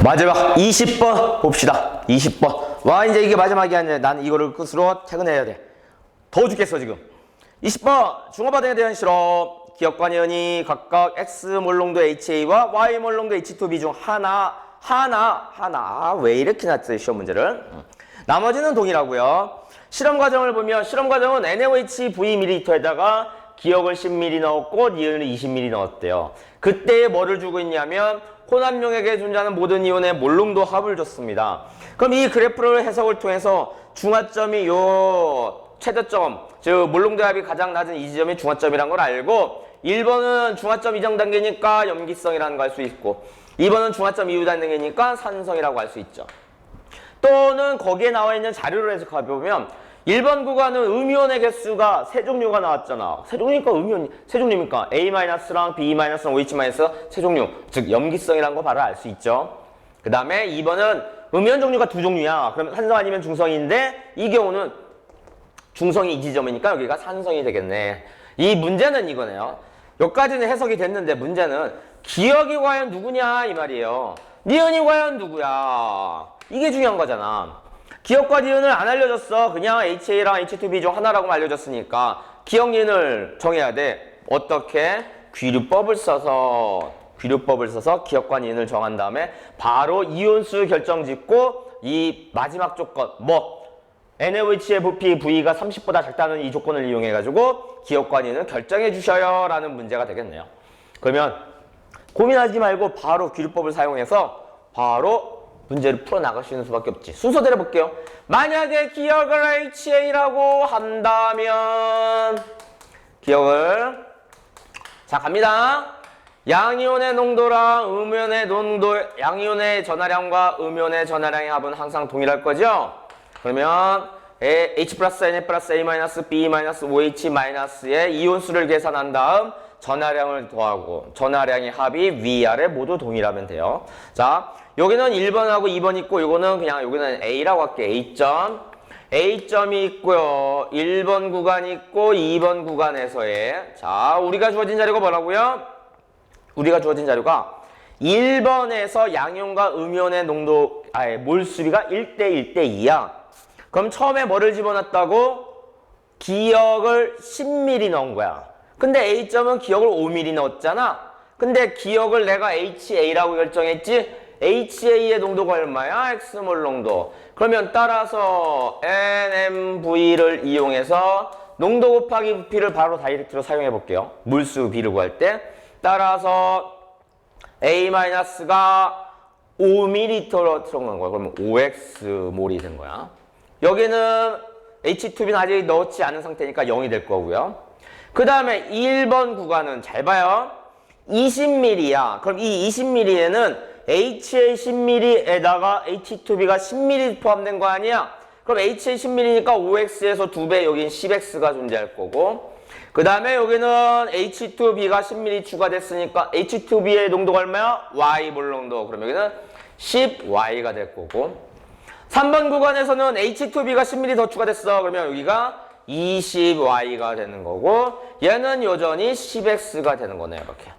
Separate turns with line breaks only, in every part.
마지막 20번 봅시다. 20번. 와, 이제 이게 마지막이 아니야. 난 이거를 끝으로 퇴근해야 돼. 더워 죽겠어 지금. 20번 중어반응에 대한 실험. 기억과 니은이 각각 X몰롱도 HA와 Y몰롱도 H2B 중 하나. 왜 이렇게 놨어요 시험 문제를. 나머지는 동일하고요. 실험 과정을 보면 실험 과정은 NaOH Vml에다가 기억을 10ml 넣었고 니은을 20ml 넣었대요. 그때 뭐를 주고 있냐면 혼합용액에 존재하는 모든 이온의 몰롱도 합을 줬습니다. 그럼 이 그래프를 해석을 통해서 중화점이 요 최저점, 즉 몰롱도 합이 가장 낮은 이 지점이 중화점이라는 걸 알고 1번은 중화점 이정 단계니까 염기성이라는 걸 알 수 있고 2번은 중화점 이후 단계니까 산성이라고 할 수 있죠. 또는 거기에 나와 있는 자료를 해석해 보면 1번 구간은 음이온의 개수가 세 종류가 나왔잖아. 세 종류니까 세 종류니까 A-랑 B-랑 OH- 세 종류. 즉 염기성이라는 거 바로 알 수 있죠. 그 다음에 2번은 음이온 종류가 두 종류야. 그럼 산성 아니면 중성인데 이 경우는 중성이 이 지점이니까 여기가 산성이 되겠네. 이 문제는 이거네요. 여기까지는 해석이 됐는데 문제는 기억이 과연 누구냐 이 말이에요. 니은이 과연 누구야. 이게 중요한 거잖아. 기억과 니은을 안 알려줬어. 그냥 HA랑 H2B 중 하나라고 알려줬으니까 기억 니은을 정해야 돼. 어떻게? 귀류법을 써서 기억과 니은을 정한 다음에 바로 이온수 결정 짓고 이 마지막 조건 NaOH의 부피 V가 30보다 작다는 이 조건을 이용해가지고 기억과 니은을 결정해 주셔요 라는 문제가 되겠네요. 그러면 고민하지 말고 바로 귀류법을 사용해서 바로 문제를 풀어나갈 수 있는 수밖에 없지. 순서대로 볼게요. 만약에 기억을 HA라고 한다면 기억을 자 갑니다. 양이온의 농도랑 음이온의 농도, 양이온의 전하량과 음이온의 전하량의 합은 항상 동일할 거죠? 그러면 H 플러스 Na 플러스 A 마이너스 B 마이너스 OH-의 이온수를 계산한 다음 전하량을 더하고 전하량의 합이 위아래 모두 동일하면 돼요. 자, 여기는 1번하고 2번 있고 이거는 그냥 여기는 A라고 할게요. A점이 있고요. 1번 구간 있고 2번 구간에서의 자, 우리가 주어진 자료가 뭐라고요? 우리가 주어진 자료가 1번에서 양이온과 음이온의 농도 몰수비가 1대 2야. 그럼 처음에 뭐를 집어넣었다고? 기억을 10ml 넣은 거야. 근데 A점은 기억을 5ml 넣었잖아. 근데 기억을 내가 HA라고 결정했지? HA의 농도가 얼마야? X몰 농도. 그러면 따라서 NMV를 이용해서 농도 곱하기 부피를 바로 다이렉트로 사용해 볼게요. 물수 B를 구할 때. 따라서 A-가 5ml로 들어간 거야. 그러면 5X몰이 된 거야. 여기는 H2B는 아직 넣지 않은 상태니까 0이 될 거고요. 그 다음에 1번 구간은 잘 봐요. 20ml야. 그럼 이 20ml에는 HA 10ml에다가 H2B가 10ml 포함된 거 아니야? 그럼 HA 10ml니까 5X에서 2배, 여긴 10X가 존재할 거고. 그 다음에 여기는 H2B가 10ml 추가됐으니까 H2B의 농도가 얼마야? Y몰 농도. 그럼 여기는 10Y가 될 거고. 3번 구간에서는 H2B가 10ml 더 추가됐어. 그러면 여기가 20Y가 되는 거고 얘는 여전히 10X가 되는 거네요. 이렇게.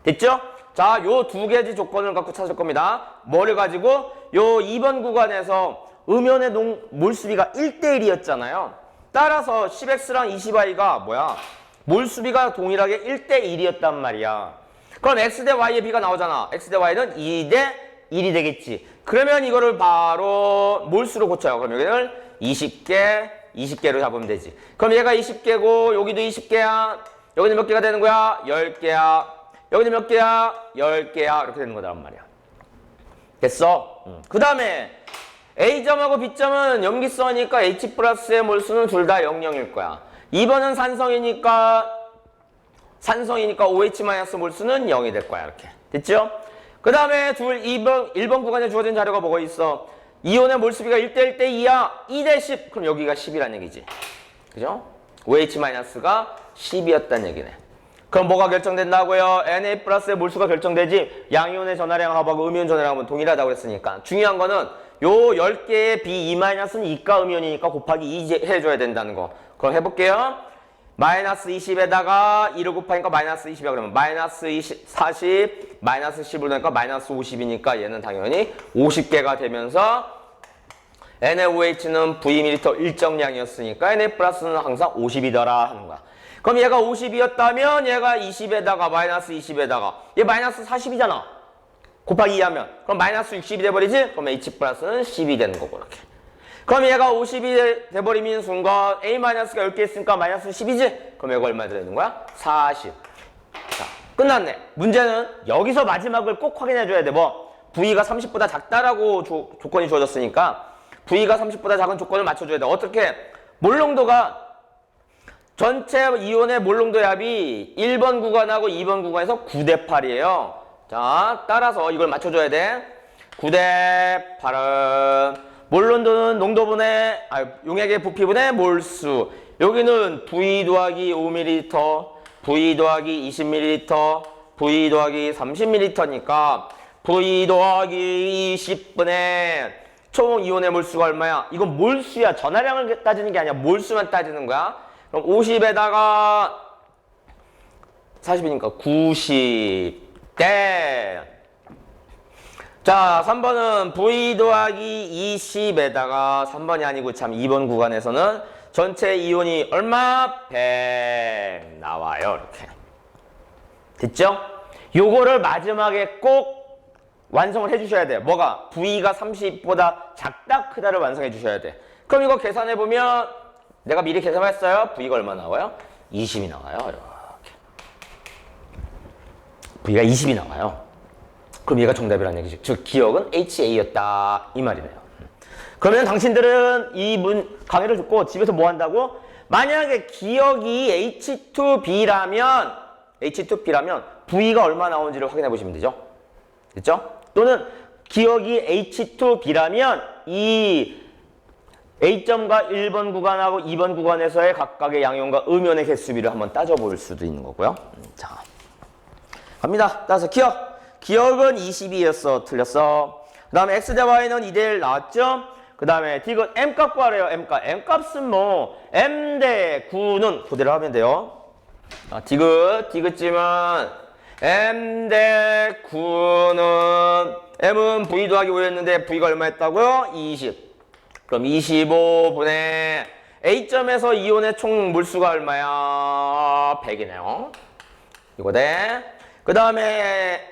됐죠? 자, 요 두 가지 조건을 갖고 찾을 겁니다. 뭐를 가지고? 요 2번 구간에서 음이온의 몰수비가 1대1이었잖아요. 따라서 10X랑 20Y가 뭐야? 몰수비가 동일하게 1대1이었단 말이야. 그럼 X 대 Y의 비가 나오잖아. X 대 Y는 2 대 1이 되겠지. 그러면 이거를 바로 몰수로 고쳐요. 그럼 여기는 20개로 잡으면 되지. 그럼 얘가 20개고 여기도 20개야. 여기는 몇 개가 되는 거야? 10개야. 여기는 몇 개야? 10개야. 이렇게 되는 거란 말이야. 됐어? 그 다음에 A점하고 B점은 염기성이니까 H 플러스의 몰수는 둘 다 00일 거야. 2번은 산성이니까 OH- 몰수는 0이 될 거야. 이렇게. 됐죠? 그 다음에 1번 구간에 주어진 자료가 뭐가 있어? 이온의 몰수비가 1대 2야. 2 대 10. 그럼 여기가 10이란 얘기지. 그죠? OH-가 10이었단 얘기네. 그럼 뭐가 결정된다고요? Na 플러스의 몰수가 결정되지. 양이온의 전하량 합하고 음이온 전하량은 동일하다고 했으니까. 중요한 거는 요 10개의 B2-는 이가 음이온이니까 곱하기 2 해줘야 된다는 거. 그럼 해볼게요. 마이너스 20에다가 2를 곱하니까 마이너스 20이야. 그러면 마이너스 40 마이너스 10을 넣으니까 마이너스 50이니까 얘는 당연히 50개가 되면서 NaOH는 Vml 일정량이었으니까 Na 플러스는 항상 50이더라 하는 거야. 그럼 얘가 50이었다면 얘가 20에다가 마이너스 20에다가 얘 마이너스 40이잖아. 곱하기 2하면 그럼 마이너스 60이 돼버리지? 그럼 H 플러스는 10이 되는 거고 이렇게. 그럼 얘가 50이 돼버리는 순간 A-가 10개 있으니까 마이너스 10이지? 그럼 얘가 얼마 되는 거야? 40. 자, 끝났네. 문제는 여기서 마지막을 꼭 확인해 줘야 돼. 뭐 V가 30보다 작다라고 조건이 주어졌으니까 V가 30보다 작은 조건을 맞춰줘야 돼. 어떻게? 몰농도가 전체 이온의 몰농도 합이 1번 구간하고 2번 구간에서 9대 8이에요. 자, 따라서 이걸 맞춰줘야 돼. 9대 8은 몰농도는 농도분의 용액의 부피분의 몰수. 여기는 V 더하기 5ml, V 더하기 20ml, V 더하기 30ml니까 V 더하기 20분의 총 이온의 몰수가 얼마야? 이건 몰수야. 전하량을 따지는 게 아니야. 몰수만 따지는 거야. 그럼 50에다가 40이니까 90대. 자, 3번은 V 더하기 20에다가 3번이 아니고 참 2번 구간에서는 전체 이온이 얼마? 100 나와요. 이렇게. 됐죠? 요거를 마지막에 꼭 완성을 해주셔야 돼요. 뭐가? V가 30보다 작다 크다를 완성해 주셔야 돼. 그럼 이거 계산해보면 내가 미리 계산했어요. V가 얼마 나와요? 20이 나와요. 이렇게. V가 20이 나와요. 그럼 얘가 정답이라는 얘기죠. 즉 기억은 HA였다 이 말이네요. 그러면 당신들은 이 강의를 듣고 집에서 뭐 한다고? 만약에 기억이 H2B라면 V가 얼마 나오는지를 확인해 보시면 되죠. 됐죠? 또는 기억이 H2B라면 이 A점과 1번 구간하고 2번 구간에서의 각각의 양이온과 음이온의 개수비를 한번 따져볼 수도 있는 거고요. 자, 갑니다. 따라서 기억은 22였어. 틀렸어. 그 다음에 X 대 Y는 2대1 나왔죠? 그 다음에 디귿 M값 구하래요. M값은 뭐 M 대 9는 그대로 하면 돼요. 디귿쯤은 M 대 9는 M은 V 더하기 5였는데 V가 얼마였다고요? 20. 그럼 25분의 A점에서 이온의 총 몰수가 얼마야? 100이네요. 이거 돼. 그 다음에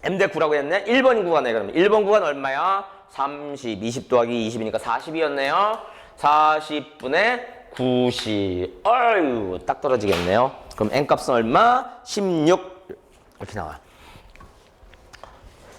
M 대 9라고 했네. 1번 구간에 그러면 1번 구간 얼마야? 30. 20 더하기 20이니까 40이었네요. 40분의 90. 어휴, 딱 떨어지겠네요. 그럼 N값은 얼마? 16. 이렇게 나와요.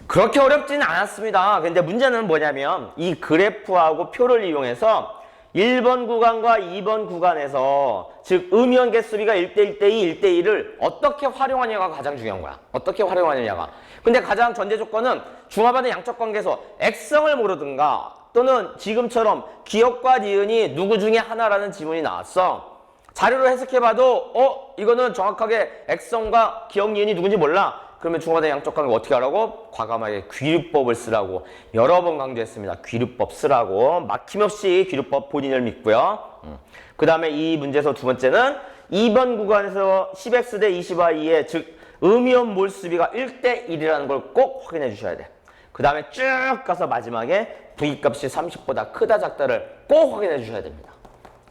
그렇게 어렵지는 않았습니다. 근데 문제는 뭐냐면 이 그래프하고 표를 이용해서 1번 구간과 2번 구간에서 즉 음이온 개수비가 1대1 대2, 1대1을 어떻게 활용하냐가 가장 중요한 거야. 어떻게 활용하느냐가. 근데 가장 전제 조건은 중화반의 양적 관계에서 액성을 모르든가 또는 지금처럼 기억과 니은이 누구 중에 하나라는 지문이 나왔어. 자료로 해석해봐도 이거는 정확하게 액성과 기억 니은이 누군지 몰라. 그러면 중화반의 양적 관계 어떻게 하라고? 과감하게 귀류법을 쓰라고 여러 번 강조했습니다. 귀류법 쓰라고. 막힘없이 귀류법 본인을 믿고요. 그 다음에 이 문제에서 두 번째는 2번 구간에서 10x 대 20y의 즉 음이온 몰수비가 1대1이라는 걸 꼭 확인해 주셔야 돼. 그 다음에 쭉 가서 마지막에 V값이 30보다 크다 작다를 꼭 확인해 주셔야 됩니다.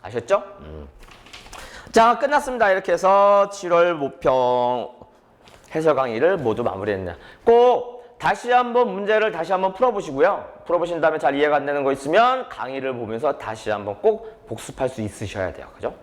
아셨죠? 자, 끝났습니다. 이렇게 해서 7월 모평 해설 강의를 모두 마무리했네요. 꼭 다시 한번 문제를 다시 한번 풀어보시고요. 풀어보신 다음에 잘 이해가 안 되는 거 있으면 강의를 보면서 다시 한번 꼭 복습할 수 있으셔야 돼요. 그죠?